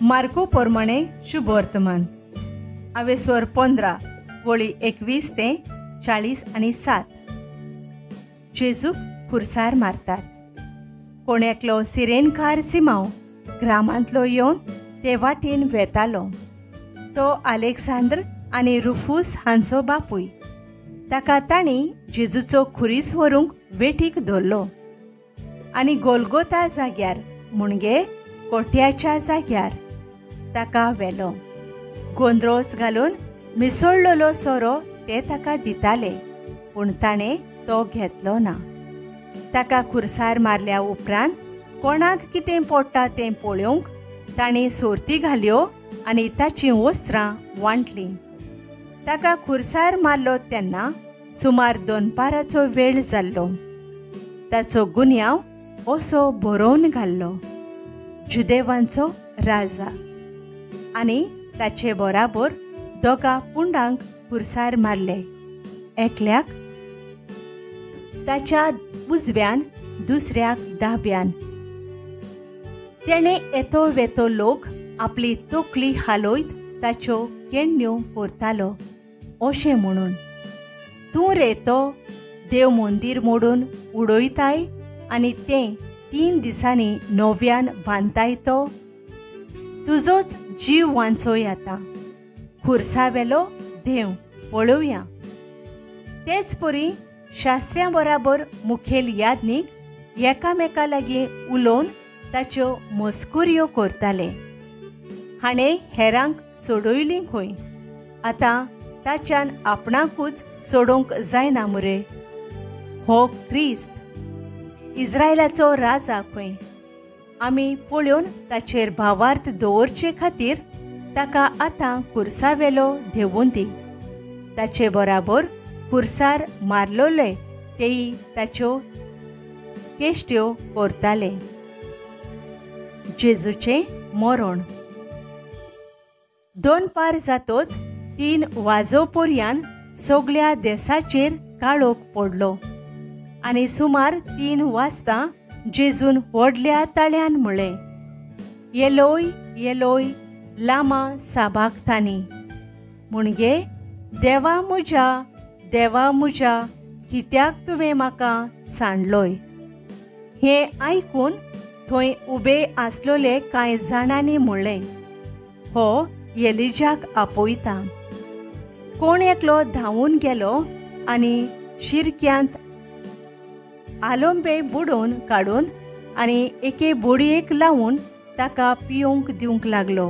Marco प्रमाणे शुभ वर्तमान आवेस्वर 15 वळी 21 ते 40 आणि 7. जेजूक खुर्सार मारतात. कोण्याकलो सिरेनकार सिमाव ग्रामांतलो येवन ते वाटेन वेतालो. तो आलेक्सांद्र आनी रुफूस हांचो बापूय. ताका तांणी जेजूचो खुरीस व्हरूंक वेठीक धरलो आनी गोलगोता जाग्यार म्हणजे कोट्याच्या जाग्यार ताका व्हेलो. गोंद्रोस घालून मिसळलेलो सोरो ते ताका दिताले, पूण ताणें तो घेतलो ना. ताका खुर्सार मारल्या उपरांत कोणाक कितें पडटा तें पळोवंक ताणें सोरती घाल्यो आनी ताचीं वस्त्रां वांटलीं. ताका खुर्सार मारलो तेन्ना सुमार 2 वेळ जाल्लो. ताचो गुन्यांव असो बरोवन घाल्लो: जुदेवांचो राजा. आनी ताचे बराबर 2 पुंडांक खुर्सार मारले, एकल्याक ताच्या उजव्यान, दुसऱ्याक दाव्यान. तेणे येतो वेतो लोक आपली तोकली हालोयत ताच्यो केण्ण्यो करतालो, अशें म्हणून: तूं रे तो देव मंदीर मोडून उडयताय आनी तें 3 दिसांनी नव्यान बांदताय तो? तुजोच जीव वांचोय आतां. खुर्सावेलो देव पळोवया. तेच परी शास्त्र्यां बराबर मुखेल यादनीक एकामेका लागीं उलोवन ताच्यो मस्कुऱ्यो करताले. हाणें हेरांक सोडयलीं खंय, आतां ताच्यान आपणाकूच सोडूंक जायना मुरे. हो क्रिस्त इस्रायलाचो राजा खंय? आमी पळोवन ताचेर भावार्थ दवरचे खातीर ताका आतां खुर्सावेलो देवून दी. ताचे बराबर खुर्सार मारलोले तेय ताच्यो केश्ट्यो करताले. जेजूचें मरण. 2 पार जातोच 3 वाजोपर्यान सगळ्या देशाचेर काळोख पडलो आनी सुमार 3 वाजता जेजून व्हडल्या ताळ्यान म्हळें: येलोय येलोय लामा साबाक्तानी, म्हणजे देवा म्हज्या कित्याक तुवें म्हाका सांडलोय. हें आयकून थंय उबे आसलोले कांय जाणांनी म्हणलें: हो एलिजाक आपयता. कोण एकलो धांवून गेलो आनी शिरक्यांत आलोंबे बुडोवन काडून आनी एके बोडयेक लावून ताका पिवंक दिवंक लागलो.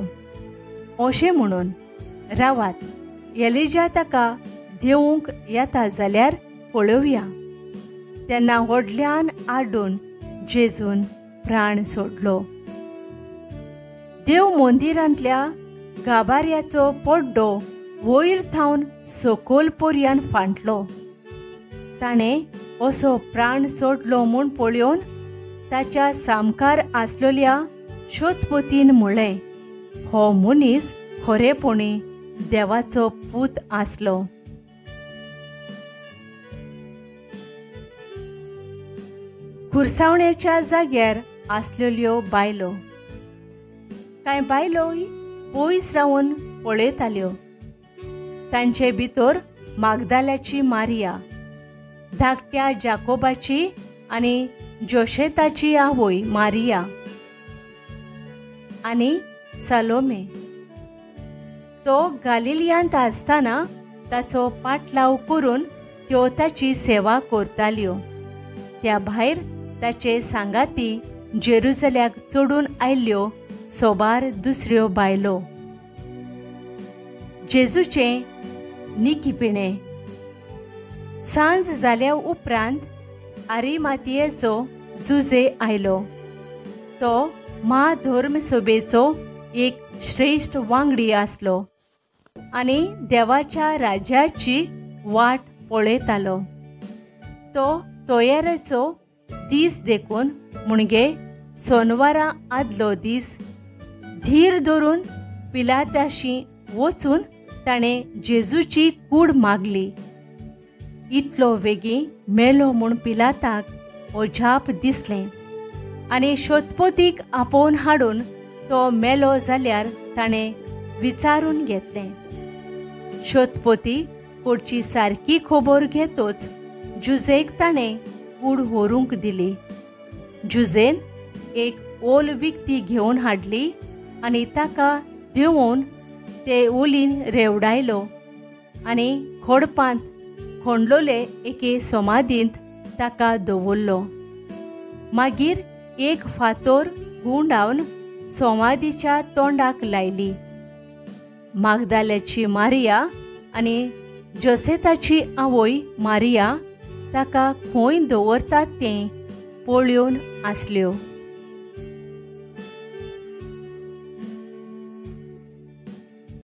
अशें म्हणून रावात, एलिजा ताका देवूंक येता जाल्यार पळोवया. तेन्ना व्हडल्यान आर्डून जेजून प्राण सोडलो. देव मंदिरांतल्या गाभाऱ्याचो पड्डो वयर थावन सकयल पर्यान फांटलो. ताणें असो प्राण सोडलो म्हूण पळोवन ताच्या सामकार आसलेल्या शोधपोतीन म्हणलें: हो मनीस खरेपणी देवाचो पूत आसलो. खुरसावणेच्या जाग्यार आसलेल्यो बायलो. कांय बायलोय पयस रावन पळयताल्यो. तांचे भितर मागदालाची मारिया, धाकट्या जाकोबाची आनी जोशेताची आवय मारिया आनी सालोमे. तो गालिलियांत आसतना ताचो पाटलाव करून त्यो ताची सेवा करताल्यो. त्या भायर ताचे सांगाती जेरुसल्याक चडून आयल्यो सोबार दुसऱ्यो बायलो. जेजूचें निखिपिणें. सांज जाल्या उपरांत आरिमातियेचो जुजे आयलो. तो महाधर्मसभेचो एक श्रेश्ठ वांगडी आसलो आनी देवाच्या राज्याची वाट पळयतालो. तो तोयारेचो दीस देखून म्हणजे सोनवारा आदलो दीस धीर धरून पिलाताशी वचून ताणें जेजूची कूड मागली. इतलो वेगीं मेलो म्हूण पिलाताक अजाप दिसलें आनी शोधपोतीक आपोवन हाडून तो मेलो जाल्यार ताणें विचारून घेतलें. सोदपोती कोडची सारकी खबर घेतोच जुजेक ताणें कूड व्हरूंक दिली. जुजेन एक ओल विकती घेवन हाडली आनी ताका दिवून ते ओलीन रेवडायलो आनी खोडपांत खोंडलोले एके समाधींत ताका दवरलो. मागीर एक फातर गुंडावन समाधीच्या तोंडाक लायली. मागदाल्याची मारिया आनी जोसेताची आवय मारिया ताका खंय दवरतात तें पळयोवन आसल्यो.